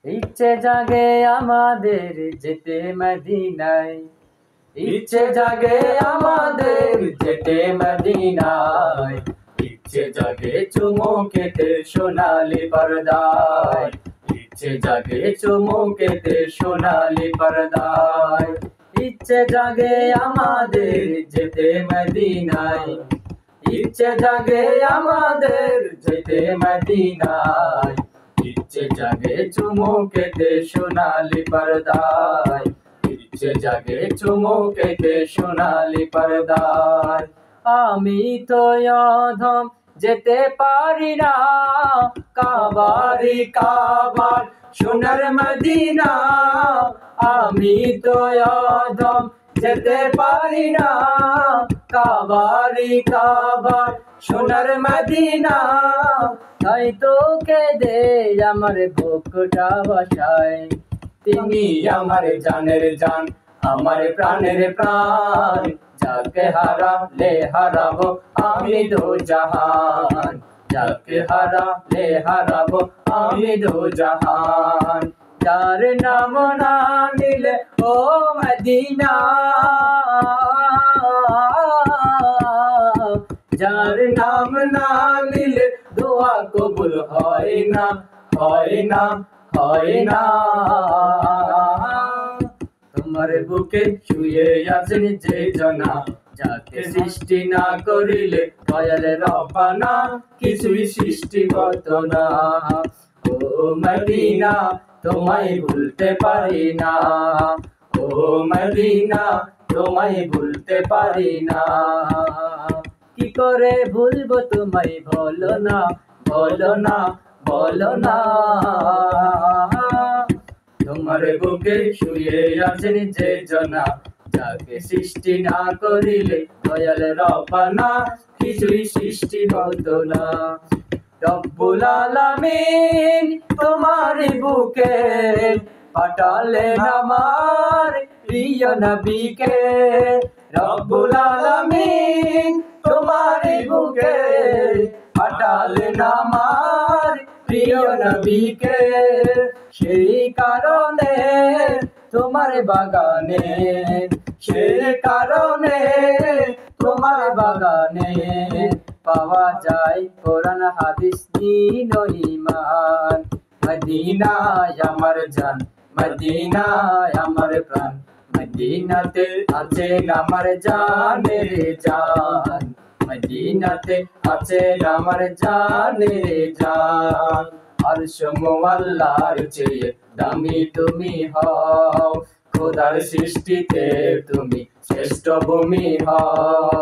ইচ্ছে জাগে আমাদের যেতে মদিনায়, ইচ্ছে জাগে আমাদের যেতে মদিনায়, ইচ্ছে জাগে চুমু খেতে সোনালি পর্দায়, ইচ্ছে জাগে চুমু খেতে সোনালি পর্দায়, ইচ্ছে জাগে আমাদের যেতে মদিনায়, ইচ্ছে জাগে আমাদের যেতে মদিনায়, ইচ্ছে জাগে চুমু খেতে সোনালি পর্দায়, ইচ্ছে জাগে চুমু খেতে সোনালি পর্দায়। আমি তো অধম যেতে পারি না, কাবারি কাবার সোনার মদিনা, আমি তো অধম যেতে পারি না, কাবারি কাবার সোনার মদিনা, তাই তো কেঁদে আমার বুকটা ভাসায়। তুমি আমার জানের জান, আমার প্রাণের প্রাণ, যাকে হারালে হারাবো আমি দো জাহান, যাকে হারালে হারাবো আমি দো জাহান। যার নাম না নিলে ও মদিনা, যার নাম না নিলে দোয়া কবুল হয় না, হয় না, হয় না। তোমার বুকে শুয়ে আছেন যে জনা, যাকে সৃষ্টি না করিলে দয়ালের রব্বানা কিছুই সৃষ্টি হতো না। ও মদিনা তোমায় ভুলতে পারি না, ও মদিনা তোমায় ভুলতে পারি না। কি করে ভুলবো তোমায় বলো না, বলো না, বলো না। তোমার বুকে শুয়ে আছেন যে জনা, যাকে সৃষ্টি না করিলে দয়াল রব্বানা কিছুই সৃষ্টি হতো না। রব্বুল আলামিন তোমার বুকে পাঠালেন আমার প্রিয় নবীকে, রব্বুল আলামিন তোমার বুকে পাঠালেন আমার প্রিয় নবীকে, সেই কারণে তোমার বাগানে, সেই কারণে তোমার বাগানে পাওয়া যায় কোরআন হাদিস দ্বীন ও ঈমান। মদিনায় আমার জান, মদিনায় আমার প্রাণ, মদিনাতে আছেন আমার জানের জান, মদিনাতে আছেন আমার জানের জান। আরশ মুআল্লার চেয়ে দামি তুমি হও, খোদার সৃষ্টিতে তুমি শ্রেষ্ঠ ভূমি হও।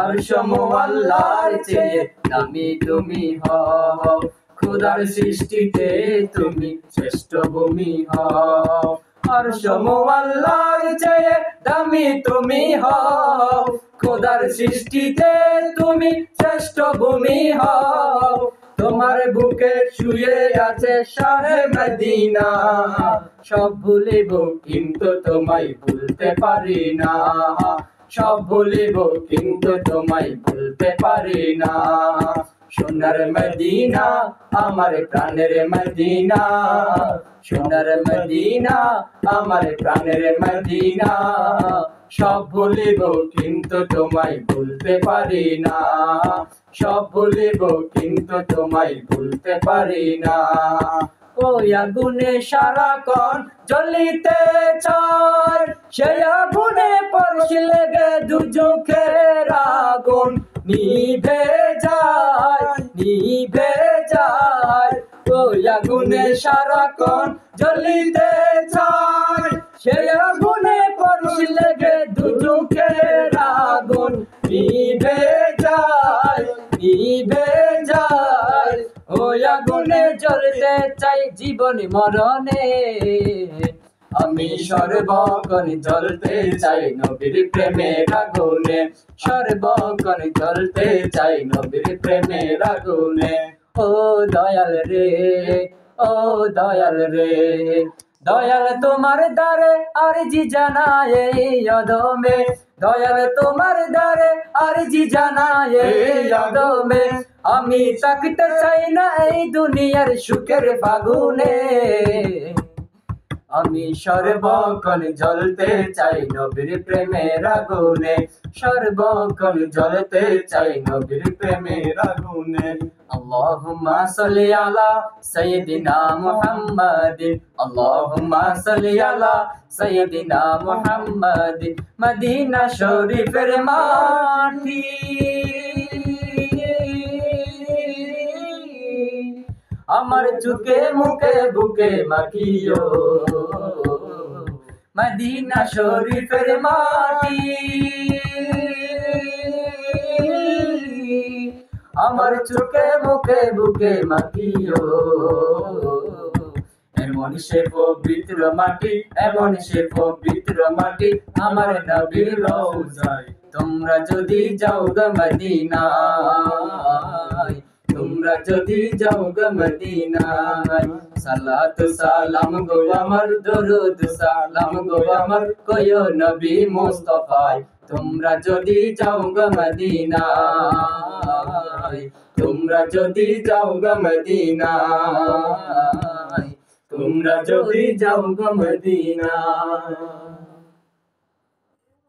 আরশ মুআল্লার চেয়ে দামি তুমি হও, খোদার সৃষ্টিতে তুমি শ্রেষ্ঠ ভূমি হও। আরশ মুআল্লার চেয়ে দামি তুমি হও, খোদার সৃষ্টিতে তুমি শ্রেষ্ঠ ভূমি হও। তোমার বুকে শুয়ে আছে শাহে মদিনা, সব ভুলিব কিন্তু তোমায় ভুলতে পারি না, সব ভুলিব কিন্তু তোমায় ভুলতে পারি না। সোনার মদিনা আমার প্রাণের মদিনা, সোনার মদিনা আমার প্রাণের মদিনা, সব ভুলিব কিন্তু তোমায় ভুলতে পারি না, সব ভুলিব কিন্তু তোমায় ভুলতে পারি না। ওই আগুনে সারাক্ষণ জ্বলিতে চায়, সেই আগুনে পরশ লেগে দুজখের আগুন নিভে যায়, নিভে যায়। ওই আগুনে সারাক্ষণ জ্বলিতে চায়, সেই আগুনে পরশ লেগে দুজখের আগুন নিভে যায়, নিভে যায়। ওই আগুনে জ্বলতে চাই জীবন মরণে, আমি সর্বক্ষণ জ্বলতে চাই নবীর প্রেমের আগুনে, সর্বক্ষণ জ্বলতে চাই নবীর প্রেমের আগুনে। ও দয়াল রে, ও দয়াল রে, দয়াল তোমার দ্বারে আরজি জানায় এই অদমে, দয়াল তোমার দ্বারে আরজি জানায় এই অদমে। আমি থাকতে চাই না এই দুনিয়ার সুখের ফাগুনে। আমি সর্বক্ষণ জ্বলতে চাই নবীর প্রেমের আগুনে, সর্বক্ষণ জ্বলতে চাই নবীর প্রেমের আগুনে। আল্লাহুম্মা সাল্লি আলা সাইয়্যিদিনা মুহাম্মাদিন, আল্লাহুম্মা সাল্লি আলা সাইয়্যিদিনা মুহাম্মাদিন। মদিনা শরীফের মাটি আমার চোখে মুখে বুকে মাখিও, মদিনা শরীফের মাটি আমার চোখে মুখে বুকে মাখিও। এমন সে পবিত্র মাটি, এমন সে পবিত্র মাটি আমার নবীর রওজায়। তোমরা যদি যাও গো মদিনায়, তোমরা যদি যাও গো মদিনায়, সালাত সালাম গো আমার, দরুদ সালাম গো আমার কয়ো নবী মুস্তাফায়। তোমরা যদি যাও গো মদিনায়, তোমরা যদি যাও গো মদিনায়, তোমরা যদি যাও গো মদিনায়।